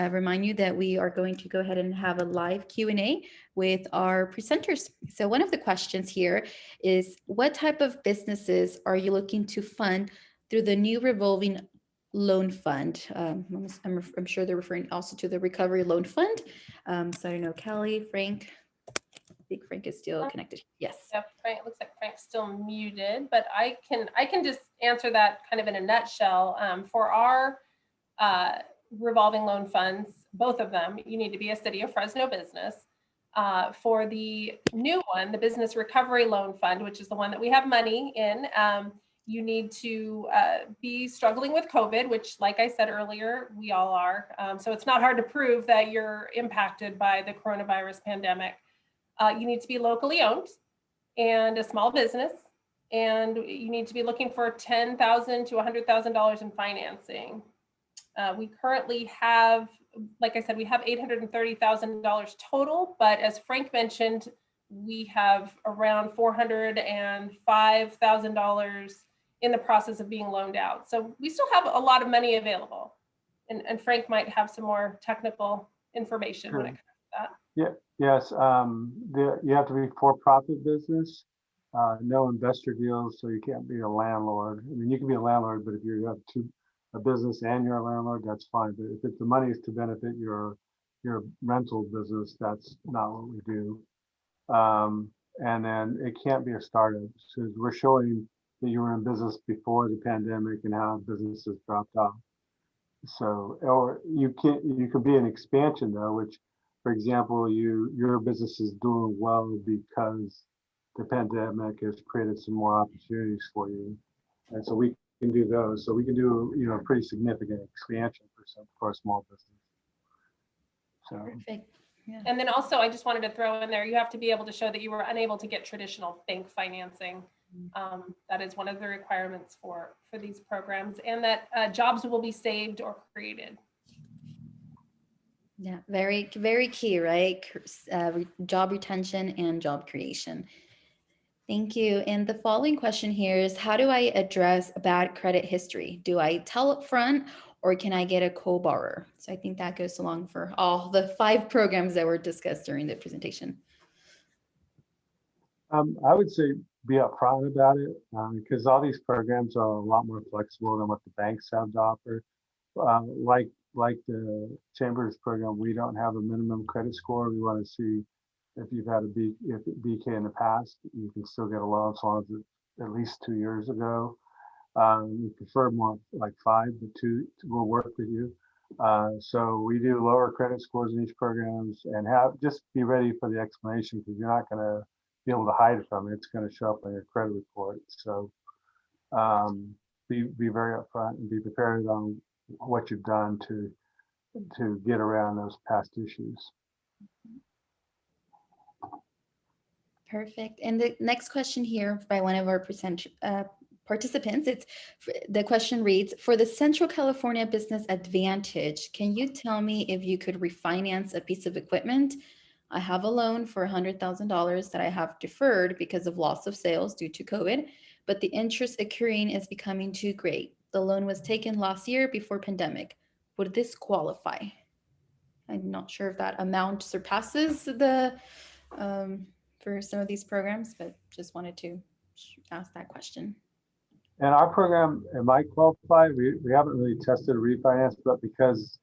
remind you that we are going to go ahead and have a live Q&A with our presenters. So one of the questions here is, what type of businesses are you looking to fund through the new revolving loan fund? I'm sure they're referring also to the recovery loan fund. So I don't know, Kelly, Frank. I think Frank is still connected. Yes. Yeah, Frank, it looks like Frank's still muted, but I can just answer that kind of in a nutshell. For our revolving loan funds, both of them, you need to be a City of Fresno business. For the new one, the Business Recovery Loan Fund, which is the one that we have money in, you need to be struggling with COVID, which, like I said earlier, we all are. So it's not hard to prove that you're impacted by the coronavirus pandemic. You need to be locally owned and a small business, and you need to be looking for $10,000 to $100,000 in financing. We currently have, like I said, we have $830,000 total, but as Frank mentioned, we have around $405,000 in the process of being loaned out. So we still have a lot of money available. And Frank might have some more technical information when it comes to that. Yeah. Yes. You have to be for-profit business, no investor deals, so you can't be a landlord. I mean, you can be a landlord, but if you have a business and you're a landlord, that's fine. But if the money is to benefit your rental business, that's not what we do. And then it can't be a startup. So we're showing that you were in business before the pandemic and how businesses dropped off. So, or you could be an expansion though, which, for example, your business is doing well because the pandemic has created some more opportunities for you, and so we can do those. So we can do a pretty significant expansion for a small business. So. Perfect. Yeah. And then also, I just wanted to throw in there, you have to be able to show that you were unable to get traditional bank financing. That is one of the requirements for these programs, and that jobs will be saved or created. Yeah, very, very key, right? Job retention and job creation. Thank you. And the following question here is, how do I address a bad credit history? Do I tell up front, or can I get a co-borrower? So I think that goes along for all the 5 programs that were discussed during the presentation. I would say be upfront about it because all these programs are a lot more flexible than what the banks have to offer. Like the Chambers program, we don't have a minimum credit score. We want to see if you've had if BK in the past, you can still get a loan as long as it's at least 2 years ago. We prefer more like 5, but 2 will work with you. So we do lower credit scores in these programs and just be ready for the explanation because you're not going to be able to hide it from it. It's going to show up on your credit report. So be very upfront and be prepared on what you've done to get around those past issues. Perfect. And the next question here by one of our participants, the question reads, for the Central California Business Advantage, can you tell me if you could refinance a piece of equipment? I have a loan for $100,000 that I have deferred because of loss of sales due to COVID, but the interest accruing is becoming too great. The loan was taken last year before pandemic. Would this qualify? I'm not sure if that amount surpasses the for some of these programs, but just wanted to ask that question. And our program, it might qualify. We haven't really tested a refinance, but because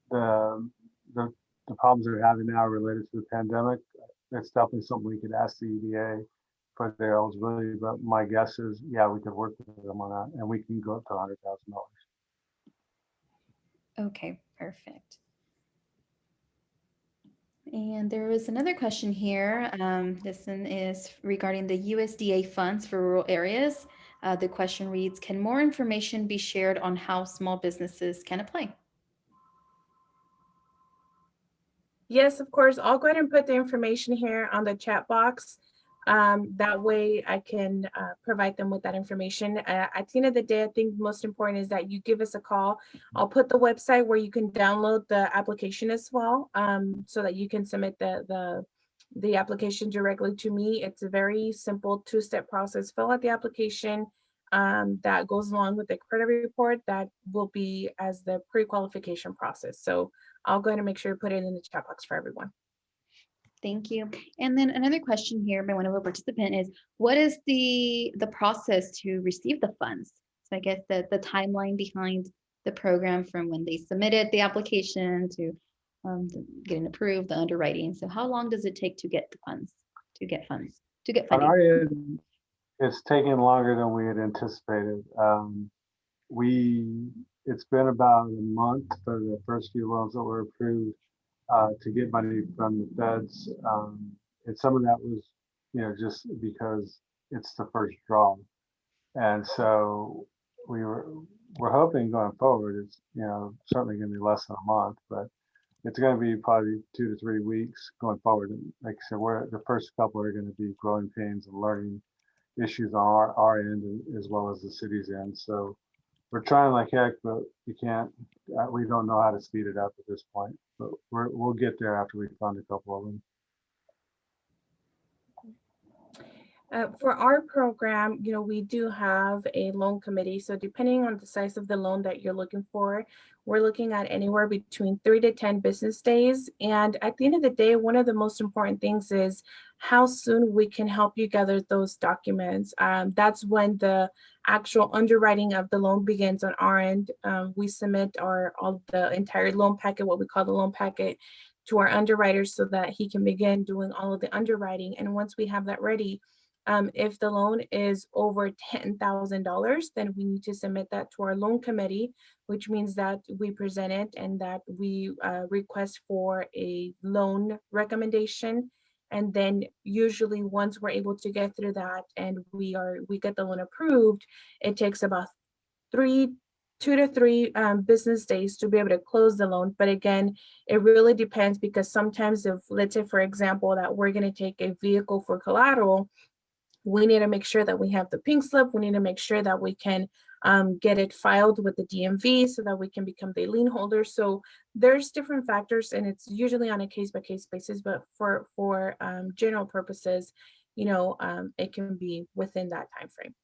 the problems they're having now related to the pandemic, that's definitely something we could ask the EDA for their eligibility. But my guess is, yeah, we could work with them on that, and we can go up to $100,000. Okay, perfect. And there was another question here. This one is regarding the USDA funds for rural areas. The question reads, can more information be shared on how small businesses can apply? Yes, of course. I'll go ahead and put the information here on the chat box. That way I can provide them with that information. At the end of the day, I think most important is that you give us a call. I'll put the website where you can download the application as well, so that you can submit the application directly to me. It's a very simple 2-step process. Fill out the application that goes along with the credit report that will be as the pre-qualification process. So I'll go ahead and make sure to put it in the chat box for everyone. Thank you. And then another question here by one of our participants is, what is the process to receive the funds? So I guess the timeline behind the program from when they submitted the application to getting approved, the underwriting. So how long does it take to get the funds, to get funding? On our end, it's taken longer than we had anticipated. It's been about a month for the first few loans that were approved to get money from the feds. And some of that was, just because it's the first draw. And so we're hoping going forward, it's, certainly going to be less than a month, but it's going to be probably 2 to 3 weeks going forward. And like I said, the first couple are going to be growing pains and learning issues on our end as well as the city's end. So we're trying like heck, but you can't, we don't know how to speed it up at this point, but we'll get there after we find a couple of them. For our program, we do have a loan committee. So depending on the size of the loan that you're looking for, we're looking at anywhere between 3 to 10 business days. And at the end of the day, one of the most important things is how soon we can help you gather those documents. That's when the actual underwriting of the loan begins on our end. We submit the entire loan packet, what we call the loan packet, to our underwriter so that he can begin doing all of the underwriting. And once we have that ready, if the loan is over $10,000, then we need to submit that to our loan committee, which means that we present it and that we request for a loan recommendation. And then usually once we're able to get through that and we get the loan approved, it takes about 2 to 3 business days to be able to close the loan. But again, it really depends, because sometimes if, let's say, for example, that we're going to take a vehicle for collateral, we need to make sure that we have the pink slip. We need to make sure that we can get it filed with the DMV so that we can become the lien holder. So there's different factors, and it's usually on a case-by-case basis, but for general purposes, it can be within that time frame.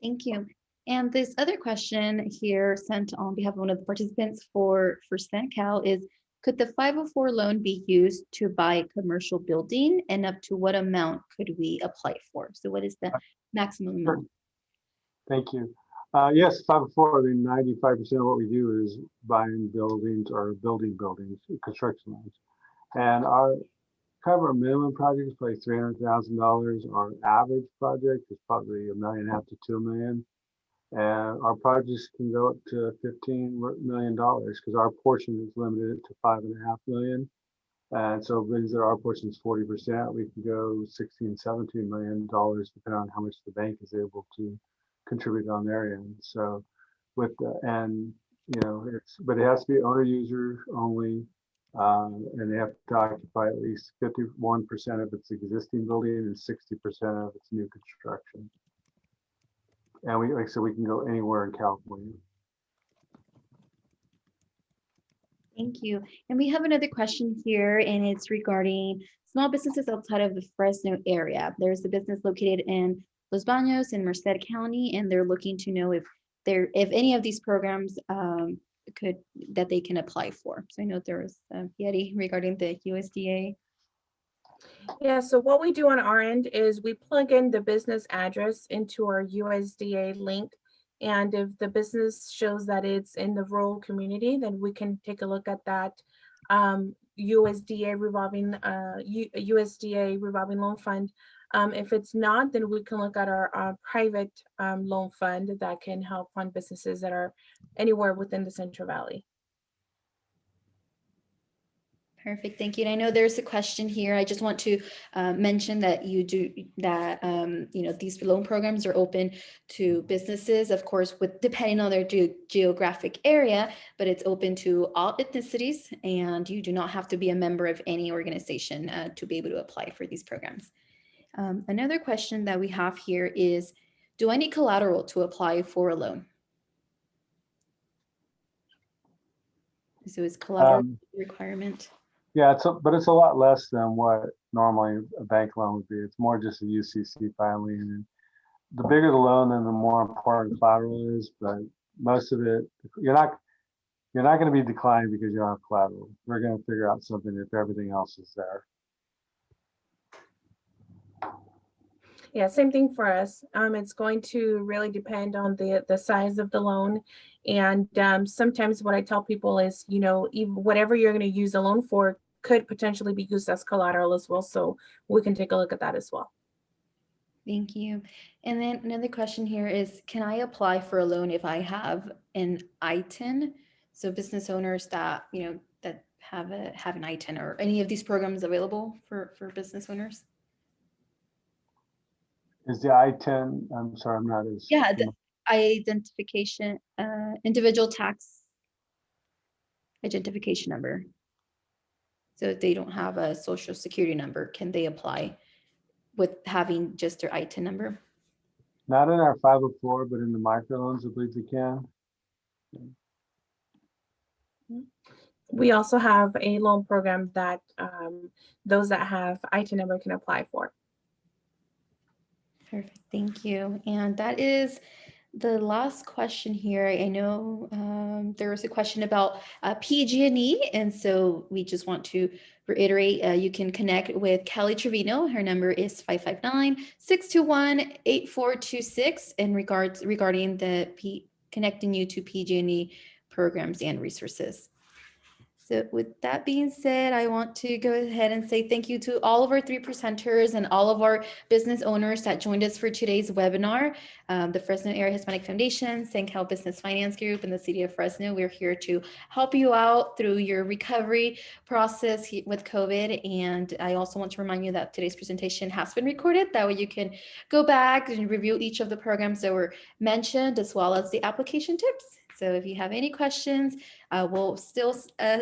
Thank you. And this other question here sent on behalf of one of the participants for CentCal is, Could the 504 loan be used to buy a commercial building, and up to what amount could we apply for? So what is the maximum Sure. amount? Thank you. Yes, 504, I mean, 95% of what we do is buying buildings or building buildings, construction loans. And our kind of our minimum project is probably $300,000. Our average project is probably $1.5 million to $2 million. And our projects can go up to $15 million because our portion is limited to $5.5 million. And so brings that our portion is 40%, we can go $16, $17 million depending on how much the bank is able to contribute on their end. So with and you know but it has to be owner user only, and they have to occupy at least 51% of its existing building and 60% of its new construction. And we, like I said, we can go anywhere in California. Thank you. And we have another question here, and it's regarding small businesses outside of the Fresno area. There's a business located in Los Baños in Merced County, and they're looking to know if any of these programs that they can apply for. So I know there was Yeti regarding the USDA. Yeah, so what we do on our end is we plug in the business address into our USDA link. And if the business shows that it's in the rural community, then we can take a look at that USDA revolving loan fund. If it's not, then we can look at our private loan fund that can help fund businesses that are anywhere within the Central Valley. Perfect, thank you. And I know there's a question here. I just want to mention that you do that, these loan programs are open to businesses, of course, depending on their geographic area, but it's open to all ethnicities, and you do not have to be a member of any organization to be able to apply for these programs. Another question that we have here is, do I need collateral to apply for a loan? So is collateral a requirement? Yeah, but it's a lot less than what normally a bank loan would be. It's more just a UCC filing. And the bigger the loan, then the more important collateral is. But most of it, you're not going to be declined because you don't have collateral. We're going to figure out something if everything else is there. Yeah, same thing for us. It's going to really depend on the size of the loan. And sometimes what I tell people is, even whatever you're going to use a loan for could potentially be used as collateral as well. So we can take a look at that as well. Thank you. And then another question here is, can I apply for a loan if I have an ITIN? So business owners that, that have an ITIN, or any of these programs available for business owners? Is the I-10, I'm sorry, I'm not as. Yeah, the identification, individual tax identification number. So if they don't have a social security number, can they apply with having just their ITIN number? Not in our 504, but in the microloans, I believe they can. We also have a loan program that those that have ITIN number can apply for. Perfect, thank you. And that is the last question here. I know there was a question about PG&E, and so we just want to reiterate, you can connect with Kelly Trevino. Her number is 559-621-8426 in regarding connecting you to PG&E programs and resources. So with that being said, I want to go ahead and say thank you to all of our 3 presenters and all of our business owners that joined us for today's webinar. The Fresno Area Hispanic Foundation, SoCal Business Finance Group, and the City of Fresno. We're here to help you out through your recovery process with COVID. And I also want to remind you that today's presentation has been recorded. That way you can go back and review each of the programs that were mentioned, as well as the application tips. So if you have any questions, we'll still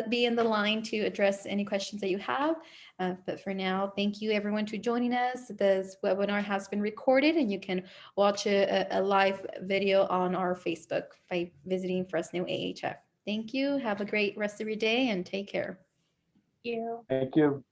be in the line to address any questions that you have. But for now, thank you everyone for joining us. This webinar has been recorded, and you can watch a live video on our Facebook by visiting Fresno AHF. Thank you. Have a great rest of your day and take care. Thank you. Thank you.